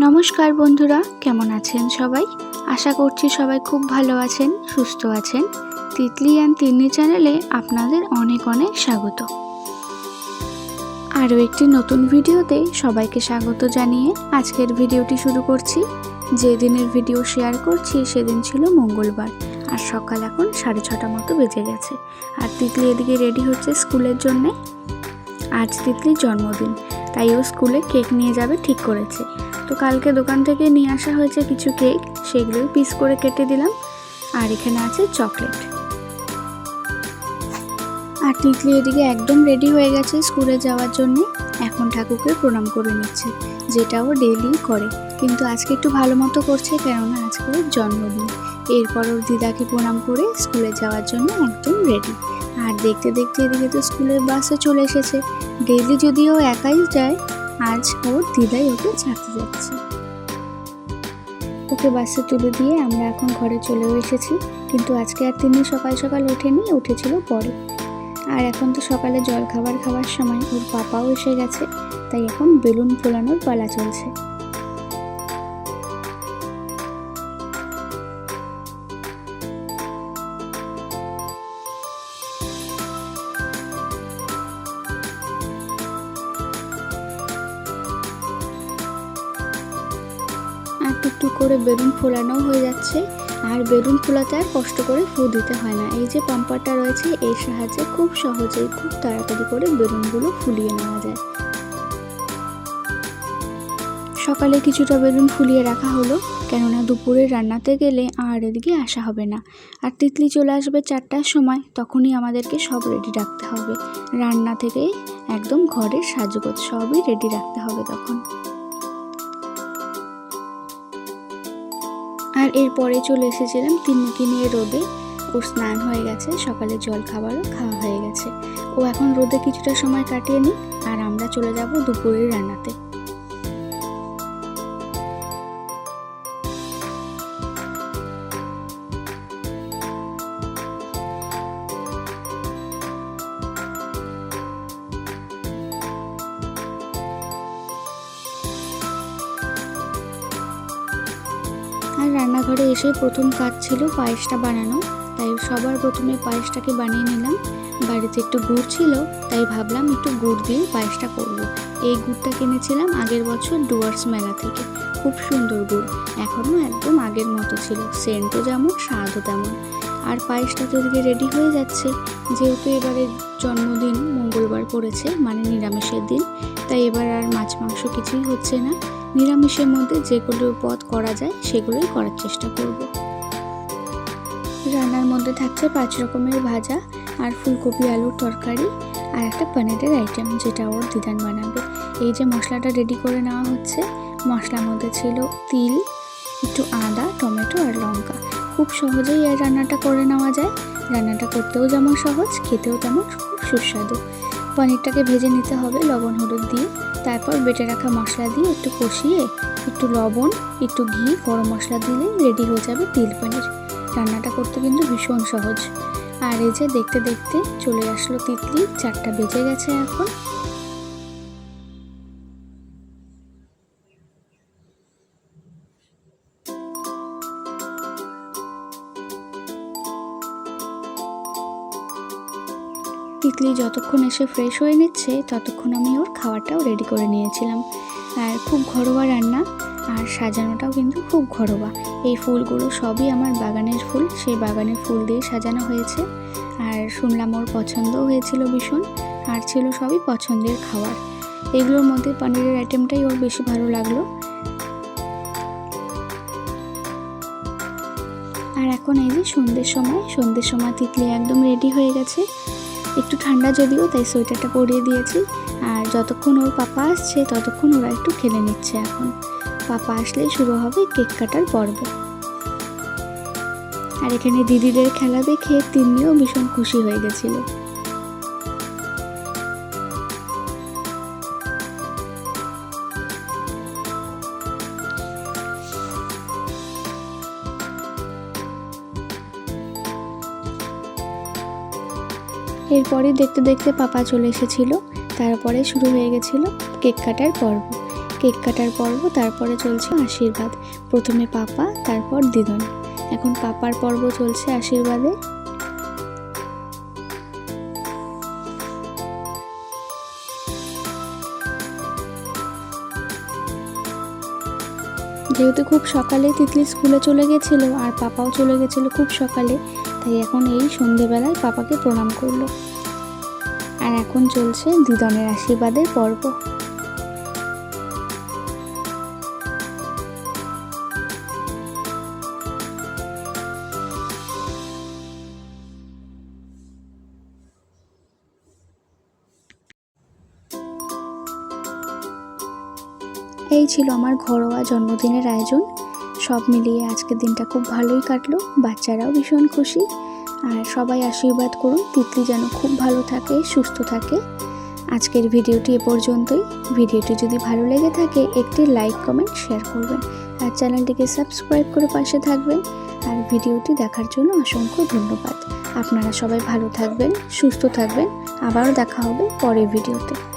নমস্কার বন্ধুরা, কেমন আছেন সবাই? আশা করছি সবাই খুব ভালো আছেন, সুস্থ আছেন। তিতলি অ্যান্ড তিন্নি চ্যানেলে আপনাদের অনেক অনেক স্বাগত। আরও একটি নতুন ভিডিওতে সবাইকে স্বাগত জানিয়ে আজকের ভিডিওটি শুরু করছি। যে দিনের ভিডিও শেয়ার করছি সেদিন ছিল মঙ্গলবার, আর সকাল এখন 6:30 মতো বেজে গেছে। আর তিতলি এদিকে রেডি হচ্ছে স্কুলের জন্যে। আজ তিতলির জন্মদিন, তাই ও স্কুলে কেক নিয়ে যাবে ঠিক করেছে। তো কালকে দোকান থেকে নিয়ে আসা হয়েছে কিছু কেক, সেগুলোই পিস করে কেটে দিলাম। আর এখানে আছে চকলেট। আর তিতলি এদিকে একদম রেডি হয়ে গেছে স্কুলে যাওয়ার জন্যে। এখন ঠাকুরকে প্রণাম করে নিচ্ছে, যেটা ও ডেইলি করে, কিন্তু আজকে একটু ভালো মতো করছে, কেননা আজকে ওর জন্মদিন। এরপর ওর দিদাকে প্রণাম করে স্কুলে যাওয়ার জন্য একদম রেডি। আর দেখতে দেখতে এদিকে তো স্কুলের বাসে চলে এসেছে। ডেইলি যদিও একাই যায়, আজ ওর দিদাই ওকে ছাড়তে যাচ্ছে। ওকে বাসে তুলে দিয়ে আমরা এখন ঘরে চলেও এসেছি, কিন্তু আজকে আর তিনি সকাল সকাল ওঠেনি, উঠেছিল পরে। আর এখন তো সকালে জল খাবার সময় ওর পাপাও এসে গেছে, তাই এখন বেলুন ফোলানোর পালা চলছে। একটু করে বেলুন ফোলানো হয়ে যাচ্ছে। আর বেলুন ফোলাতে আর কষ্ট করে ফু দিতে হয় না, এই যে পাম্পারটা রয়েছে এর সাহায্যে খুব সহজেই খুব তাড়াতাড়ি করে বেলুনগুলো ফুলিয়ে নেওয়া যায়। সকালে কিছুটা বেলুন ফুলিয়ে রাখা হলো, কেননা দুপুরে রান্নাতে গেলে আর এদিকে আসা হবে না। আর তিতলি চলে আসবে 4টার সময়, তখনই আমাদেরকে সব রেডি রাখতে হবে। রান্না থেকে একদম ঘরের সাজগোজ সবই রেডি রাখতে হবে তখন। আর এরপরে চলে এসেছিলাম তিন্নিকে নিয়ে রোদে। ওর স্নান হয়ে গেছে, সকালে জল খাবারও খাওয়া হয়ে গেছে। ও এখন রোদে কিছুটা সময় কাটিয়ে নিই, আর আমরা চলে যাব দুপুরের রান্নাতে। আর রান্নাঘরে এসে প্রথম কাজ ছিল পায়েসটা বানানো, তাই সবার প্রথমে পায়েসটাকে বানিয়ে নিলাম। বাড়িতে একটু গুড় ছিল, তাই ভাবলাম একটু গুড় দিয়ে পায়েসটা করব। এই গুড়টা কিনেছিলাম আগের বছর ডুয়ার্স মেলা থেকে, খুব সুন্দর গুড়, এখনও একদম আগের মতো ছিল, সেন্টও যেমন স্বাদও তেমন। আর পায়েসটা তো এদিকে রেডি হয়ে যাচ্ছে। যেহেতু এবারে জন্মদিন মঙ্গলবার পড়েছে, মানে নিরামিষের দিন, তাই এবার আর মাছ মাংস কিছুই হচ্ছে না। নিরামিষের মধ্যে যেগুলো পদ করা যায় সেগুলোই করার চেষ্টা করব। রান্নার মধ্যে থাকছে 5 রকমের ভাজা, আর ফুলকপি আলুর তরকারি, আর একটা পনিরের আইটেম, যেটা ওর দিদান বানাবে। এই যে মশলাটা রেডি করে নেওয়া হচ্ছে, মশলার মধ্যে ছিল তিল, একটু আদা, টমেটো আর লঙ্কা। খুব সহজেই এই রান্নাটা করে নেওয়া যায়। রান্নাটা করতেও যেমন সহজ, খেতেও তেমন খুব সুস্বাদু। পনিরটাকে ভেজে নিতে হবে লবণ হলুদ দিয়ে, তারপর বেটে রাখা মশলা দিয়ে একটু কষিয়ে একটু লবণ, একটু ঘি, গরম মশলা দিলে রেডি হয়ে যাবে তিল পনির। রান্নাটা করতে কিন্তু ভীষণ সহজ। আর এই যে দেখতে দেখতে চলে আসলো তিতলি, 4টা বেজে গেছে এখন। তিতলি যতক্ষণ এসে ফ্রেশ হয়ে নিচ্ছে, ততক্ষণ আমি ওর খাবারটাও রেডি করে নিয়েছিলাম। আর খুব ঘরোয়া রান্না, আর সাজানোটাও কিন্তু খুব ঘরোয়া। এই ফুলগুলো সবই আমার বাগানের ফুল, সেই বাগানের ফুল দিয়ে সাজানো হয়েছে। আর শুনলাম ওর পছন্দও হয়েছিল ভীষণ, আর ছিল সবই পছন্দের খাবার। এগুলোর মধ্যে পনিরের আইটেমটাই ওর বেশি ভালো লাগলো। আর এখন এই যে সন্ধ্যের সময় তিতলি একদম রেডি হয়ে গেছে। একটু ঠান্ডা যদিও, তাই সোয়েটারটা পরিয়ে দিয়েছি। আর যতক্ষণ ওর পাপা আসছে ততক্ষণ ওরা একটু খেলে নিচ্ছে। এখন পাপা আসলেই শুরু হবে কেক কাটার পর্ব। আর এখানে দিদিদের খেলা দেখে তিন্নিও ভীষণ খুশি হয়ে গেছিল। এরপরে দেখতে দেখতে পাপা চলে এসেছিল, তারপরে শুরু হয়ে গেছিল কেক কাটার পর্ব। কেক কাটার পর্ব, তারপরে চলছে আশীর্বাদ। প্রথমে পাপা, তারপর দিদন। এখন পাপার পর্ব চলছে আশীর্বাদে। যেহেতু খুব সকালে তিতলি স্কুলে চলে গেছিল আর পাপাও চলে গেছিল খুব সকালে, তাই এখন এই সন্ধেবেলায় পাপাকে প্রণাম করলো। আর এখন চলছে দিদনের আশীর্বাদের পর্ব। এই ছিল আমার ঘরোয়া জন্মদিনের আয়োজন। সব মিলিয়ে আজকের দিনটা খুব ভালোই কাটলো, বাচ্চারাও ভীষণ খুশি। আর সবাই আশীর্বাদ করুন তিতলি যেন খুব ভালো থাকে, সুস্থ থাকে। আজকের ভিডিওটি এ পর্যন্তই। ভিডিওটি যদি ভালো লেগে থাকে একটি লাইক, কমেন্ট, শেয়ার করবেন আর চ্যানেলটিকে সাবস্ক্রাইব করে পাশে থাকবেন। আর ভিডিওটি দেখার জন্য অসংখ্য ধন্যবাদ। আপনারা সবাই ভালো থাকবেন, সুস্থ থাকবেন। আবারও দেখা হবে পরের ভিডিওতে।